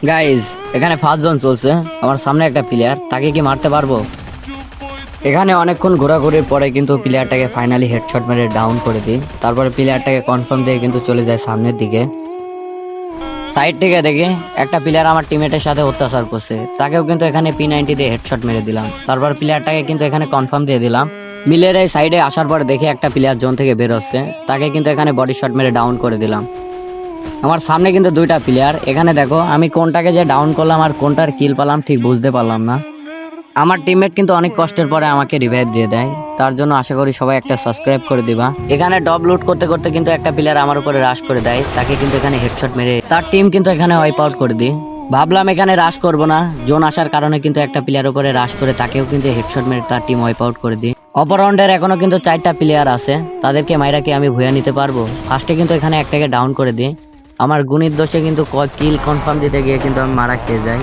Guys, এখানে first zone চলছে। আমার সামনে একটা প্লেয়ার, তাকে কি মারতে পারবো? এখানে অনেকক্ষণ ঘোরাঘুরির পরে কিন্তু প্লেয়ারটাকে ফাইনালি হেডশট মেরে ডাউন করে দিই। তারপরে প্লেয়ারটাকে কনফার্ম দিয়ে কিন্তু চলে যায় সামনের দিকে। সাইড থেকে দেখে একটা প্লেয়ার আমার টিমমেটের সাথে অত্যাচার করছে, তাকেও কিন্তু এখানে P90 দিয়ে হেডশট মেরে দিলাম। তারপর প্লেয়ারটাকে কিন্তু এখানে কনফার্ম দিয়ে দিলাম। মিলের এই সাইডে আসার পর দেখে একটা প্লেয়ার জোন থেকে বের হচ্ছে, তাকে কিন্তু এখানে বডি শট মেরে ডাউন করে দিলাম। আমার সামনে কিন্তু দুইটা প্লেয়ার, এখানে দেখো আমি কোনটাকে যে ডাউন করলাম আর কোনটার কিল পেলাম ঠিক বুঝতে পারলাম না। আমার টিমমেট কিন্তু অনেক কষ্টের পরে আমাকে রিভাইভ দিয়ে দেয়, তার জন্য আশা করি সবাই একটা সাবস্ক্রাইব করে দিবা। এখানে ডব লুট করতে করতে কিন্তু একটা প্লেয়ার আমার উপরে রাশ করে দেয়, তাকে কিন্তু এখানে হেডশট মেরে তার টিম কিন্তু এখানে ওয়াইপ আউট করে দিই। ভাবলাম এখানে রাশ করব না, জোন আসার কারণে কিন্তু একটা প্লেয়ার উপরে রাশ করে তাকেও কিন্তু হেডশট মেরে তার টিম ওয়াইপ আউট করে দিই। অপর রাউন্ডের এখনো কিন্তু 4টা প্লেয়ার আছে, তাদেরকে মাইরা কি আমি ভুয়া নিতে পারবো? ফার্স্টে কিন্তু এখানে একটাকে ডাউন করে দিই। আমার গুণিত দোষে কিন্তু কিল কনফার্ম দিতে গিয়ে কিন্তু আমি মারা খেয়ে যাই।